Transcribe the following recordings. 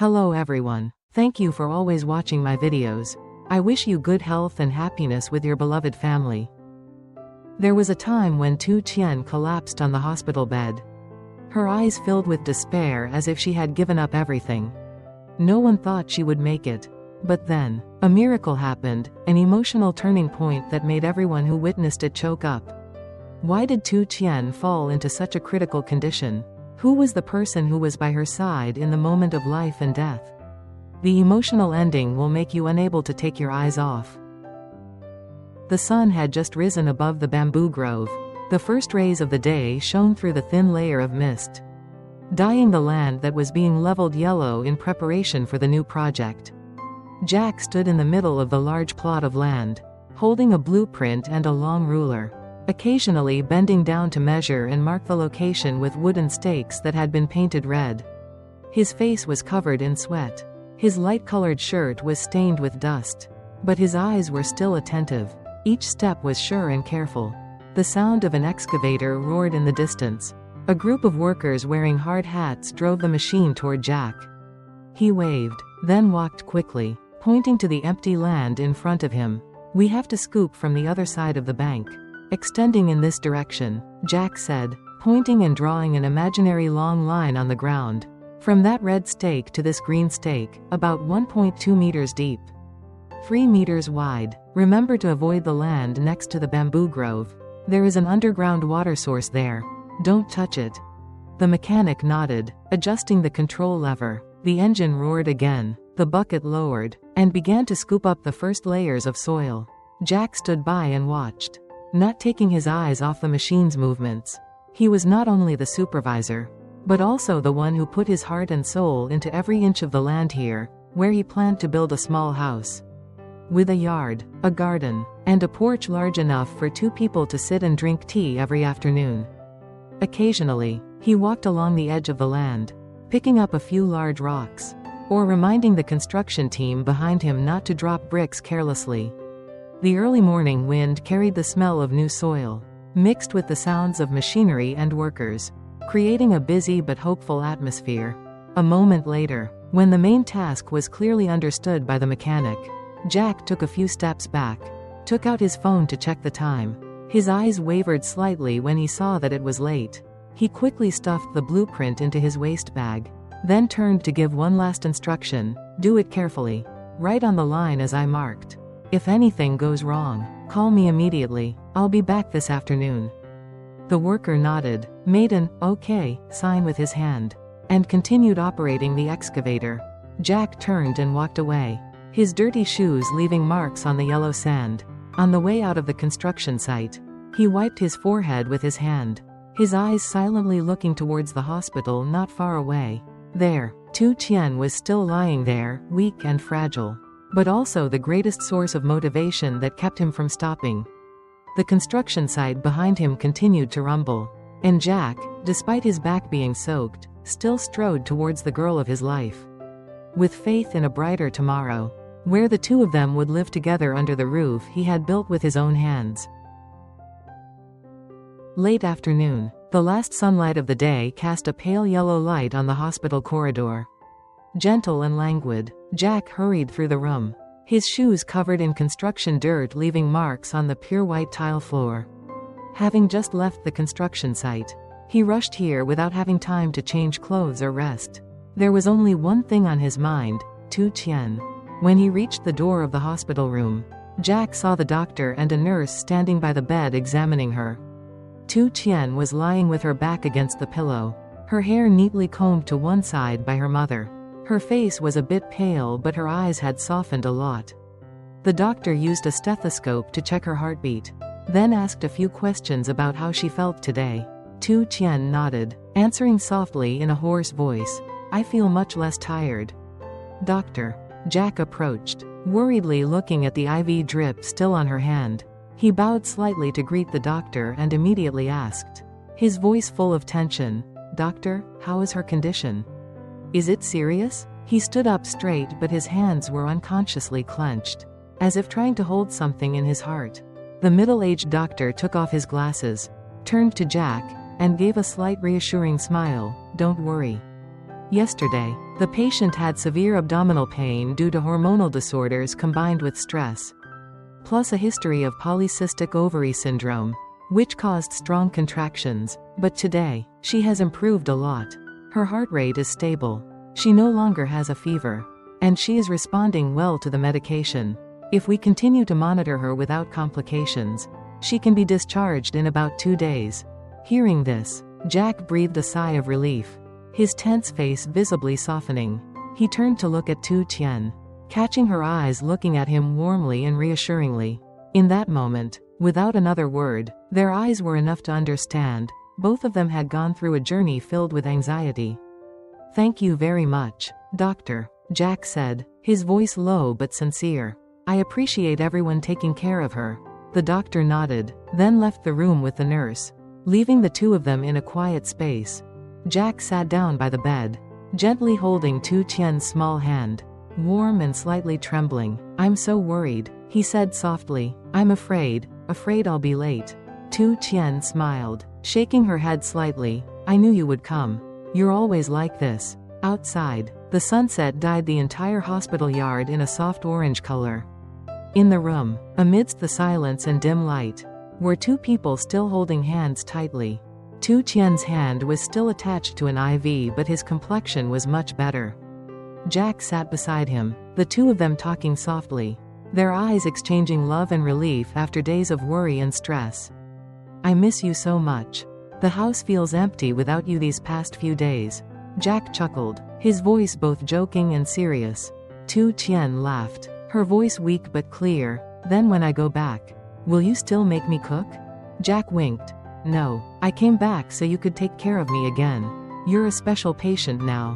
Hello everyone. Thank you for always watching my videos. I wish you good health and happiness with your beloved family. There was a time when Tien collapsed on the hospital bed. Her eyes filled with despair as if she had given up everything. No one thought she would make it. But then, a miracle happened, an emotional turning point that made everyone who witnessed it choke up. Why did Tien fall into such a critical condition? Who was the person who was by her side in the moment of life and death? The emotional ending will make you unable to take your eyes off. The sun had just risen above the bamboo grove. The first rays of the day shone through the thin layer of mist, dyeing the land that was being leveled yellow in preparation for the new project. Jack stood in the middle of the large plot of land, holding a blueprint and a long ruler, occasionally bending down to measure and mark the location with wooden stakes that had been painted red. His face was covered in sweat. His light-colored shirt was stained with dust. But his eyes were still attentive. Each step was sure and careful. The sound of an excavator roared in the distance. A group of workers wearing hard hats drove the machine toward Jack. He waved, then walked quickly, pointing to the empty land in front of him. "We have to scoop from the other side of the bank. Extending in this direction," Jack said, pointing and drawing an imaginary long line on the ground. "From that red stake to this green stake, about 1.2 meters deep. 3 meters wide. Remember to avoid the land next to the bamboo grove. There is an underground water source there. Don't touch it." The mechanic nodded, adjusting the control lever. The engine roared again. The bucket lowered, and began to scoop up the first layers of soil. Jack stood by and watched, not taking his eyes off the machine's movements. He was not only the supervisor, but also the one who put his heart and soul into every inch of the land here, where he planned to build a small house, with a yard, a garden, and a porch large enough for 2 people to sit and drink tea every afternoon. Occasionally, he walked along the edge of the land, picking up a few large rocks, or reminding the construction team behind him not to drop bricks carelessly. The early morning wind carried the smell of new soil, mixed with the sounds of machinery and workers, creating a busy but hopeful atmosphere. A moment later, when the main task was clearly understood by the mechanic, Jack took a few steps back, took out his phone to check the time. His eyes wavered slightly when he saw that it was late. He quickly stuffed the blueprint into his waist bag, then turned to give one last instruction: "Do it carefully. Right on the line as I marked. If anything goes wrong, call me immediately. I'll be back this afternoon." The worker nodded, made an "okay" sign with his hand, and continued operating the excavator. Jack turned and walked away, his dirty shoes leaving marks on the yellow sand. On the way out of the construction site, he wiped his forehead with his hand, his eyes silently looking towards the hospital not far away. There, Tien was still lying there, weak and fragile, but also the greatest source of motivation that kept him from stopping. The construction site behind him continued to rumble, and Jack, despite his back being soaked, still strode towards the girl of his life, with faith in a brighter tomorrow, where the 2 of them would live together under the roof he had built with his own hands. Late afternoon, the last sunlight of the day cast a pale yellow light on the hospital corridor. Gentle and languid, Jack hurried through the room, his shoes covered in construction dirt leaving marks on the pure white tile floor. Having just left the construction site, he rushed here without having time to change clothes or rest. There was only one thing on his mind: Tien. When he reached the door of the hospital room, Jack saw the doctor and a nurse standing by the bed examining her. Tien was lying with her back against the pillow, her hair neatly combed to one side by her mother. Her face was a bit pale, but her eyes had softened a lot. The doctor used a stethoscope to check her heartbeat, then asked a few questions about how she felt today. Tien nodded, answering softly in a hoarse voice, "I feel much less tired." "Doctor." Jack approached, worriedly looking at the IV drip still on her hand. He bowed slightly to greet the doctor and immediately asked, his voice full of tension, "Doctor, how is her condition? Is it serious?" He stood up straight, but his hands were unconsciously clenched, as if trying to hold something in his heart. The middle-aged doctor took off his glasses, turned to Jack, and gave a slight reassuring smile. "Don't worry. Yesterday, the patient had severe abdominal pain due to hormonal disorders combined with stress, plus a history of polycystic ovary syndrome, which caused strong contractions. But today, she has improved a lot. Her heart rate is stable. She no longer has a fever. And she is responding well to the medication. If we continue to monitor her without complications, she can be discharged in about 2 days. Hearing this, Jack breathed a sigh of relief, his tense face visibly softening. He turned to look at Tien, catching her eyes looking at him warmly and reassuringly. In that moment, without another word, their eyes were enough to understand. Both of them had gone through a journey filled with anxiety. "Thank you very much, Doctor," Jack said, his voice low but sincere. "I appreciate everyone taking care of her." The doctor nodded, then left the room with the nurse, leaving the two of them in a quiet space. Jack sat down by the bed, gently holding Tien's small hand, warm and slightly trembling. "I'm so worried," he said softly. "I'm afraid I'll be late." Tien smiled, shaking her head slightly. "I knew you would come. You're always like this." Outside, the sunset dyed the entire hospital yard in a soft orange color. In the room, amidst the silence and dim light, were two people still holding hands tightly. Tien's hand was still attached to an IV, but his complexion was much better. Jack sat beside him, the two of them talking softly, their eyes exchanging love and relief after days of worry and stress. "I miss you so much. The house feels empty without you these past few days." Jack chuckled, his voice both joking and serious. Tien laughed, her voice weak but clear. "Then when I go back, will you still make me cook?" Jack winked. "No, I came back so you could take care of me again. You're a special patient now."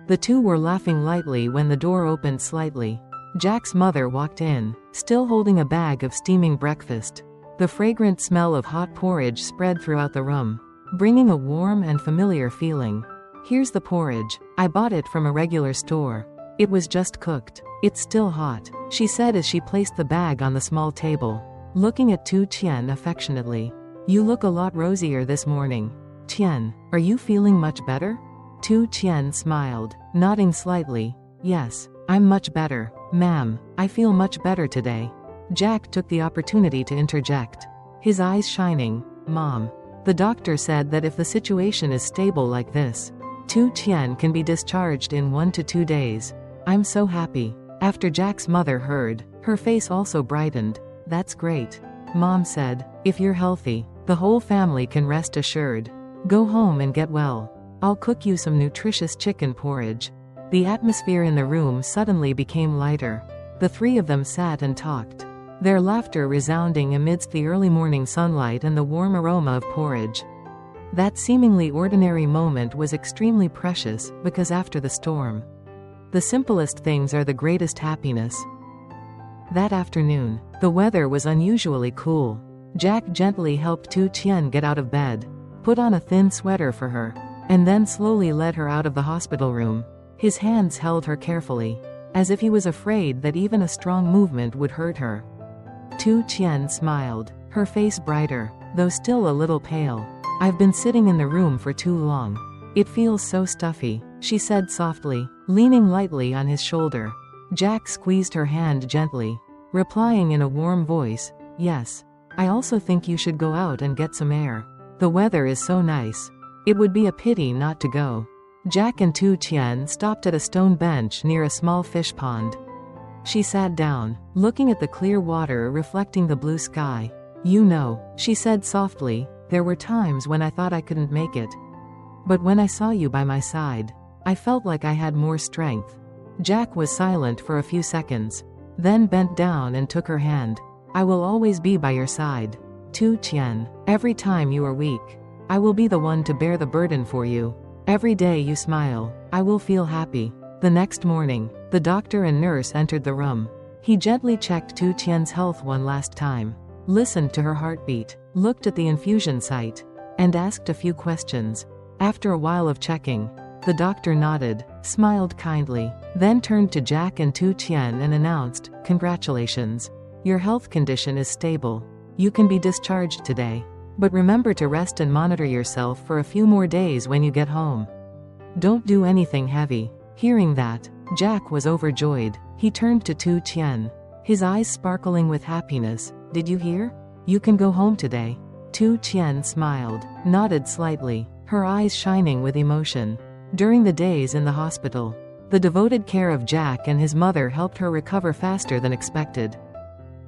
The two were laughing lightly when the door opened slightly. Jack's mother walked in, still holding a bag of steaming breakfast. The fragrant smell of hot porridge spread throughout the room, bringing a warm and familiar feeling. "Here's the porridge. I bought it from a regular store. It was just cooked. It's still hot," she said as she placed the bag on the small table, looking at Tien affectionately. "You look a lot rosier this morning. Tien, are you feeling much better?" Tien smiled, nodding slightly. "Yes, I'm much better, ma'am. I feel much better today." Jack took the opportunity to interject, his eyes shining. "Mom, the doctor said that if the situation is stable like this, Tien can be discharged in 1 to 2 days. I'm so happy." After Jack's mother heard, her face also brightened. "That's great," Mom said. "If you're healthy, the whole family can rest assured. Go home and get well. I'll cook you some nutritious chicken porridge." The atmosphere in the room suddenly became lighter. The three of them sat and talked, their laughter resounding amidst the early morning sunlight and the warm aroma of porridge. That seemingly ordinary moment was extremely precious, because after the storm, the simplest things are the greatest happiness. That afternoon, the weather was unusually cool. Jack gently helped Tien get out of bed, put on a thin sweater for her, and then slowly led her out of the hospital room. His hands held her carefully, as if he was afraid that even a strong movement would hurt her. Tien smiled, her face brighter, though still a little pale. "I've been sitting in the room for too long. It feels so stuffy," she said softly, leaning lightly on his shoulder. Jack squeezed her hand gently, replying in a warm voice, "Yes. I also think you should go out and get some air. The weather is so nice. It would be a pity not to go." Jack and Tien stopped at a stone bench near a small fish pond. She sat down, looking at the clear water reflecting the blue sky. "You know," she said softly, "there were times when I thought I couldn't make it. But when I saw you by my side, I felt like I had more strength." Jack was silent for a few seconds, then bent down and took her hand. "I will always be by your side, Tien. Every time you are weak, I will be the one to bear the burden for you. Every day you smile, I will feel happy." The next morning, the doctor and nurse entered the room. He gently checked Tien's health one last time, listened to her heartbeat, looked at the infusion site, and asked a few questions. After a while of checking, the doctor nodded, smiled kindly, then turned to Jack and Tien and announced, "Congratulations. Your health condition is stable. You can be discharged today. But remember to rest and monitor yourself for a few more days when you get home." Don't do anything heavy. Hearing that, Jack was overjoyed. He turned to Tien, his eyes sparkling with happiness. Did you hear? You can go home today. Tien smiled, nodded slightly, her eyes shining with emotion. During the days in the hospital, the devoted care of Jack and his mother helped her recover faster than expected.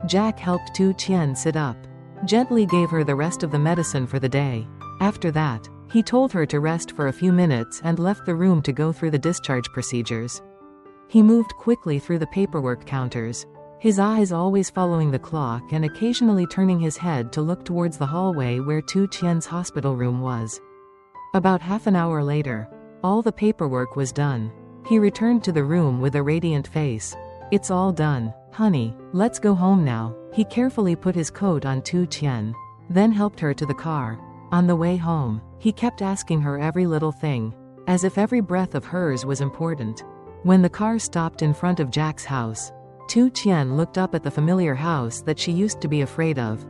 Jack helped Tien sit up, gently gave her the rest of the medicine for the day. After that, he told her to rest for a few minutes and left the room to go through the discharge procedures. He moved quickly through the paperwork counters, his eyes always following the clock and occasionally turning his head to look towards the hallway where Tien's hospital room was. About half an hour later, all the paperwork was done. He returned to the room with a radiant face. It's all done, honey, let's go home now. He carefully put his coat on Tien, then helped her to the car. On the way home, he kept asking her every little thing, as if every breath of hers was important. When the car stopped in front of Jack's house, Tien looked up at the familiar house that she used to be afraid of.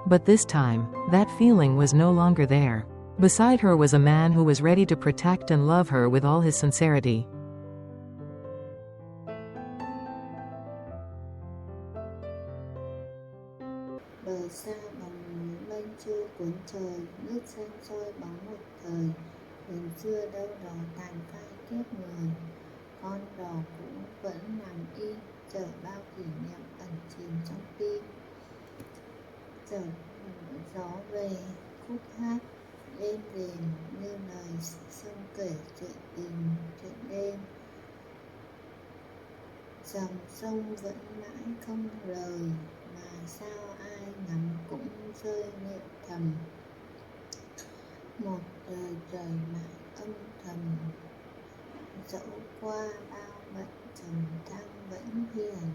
But this time, that feeling was no longer there. Beside her was a man who was ready to protect and love her with all his sincerity. Bờ xa bằng mây trôi cuốn trời, nước xanh soi bóng một thời. Đường xưa đâu đó tàn phai kiếp người, con đò cũ vẫn nằm im, chờ bao kỷ niệm ẩn chìm trong tim. Chợt gió về, khúc hát êm đềm như lời sông kể chuyện tình chuyện đêm. Dòng sông vẫn mãi không rời, mà sao ai ngắm cũng rơi niệm thầm. Một đời trời mãi âm thầm, dẫu qua bao bận trầm thăng vẫn hiền.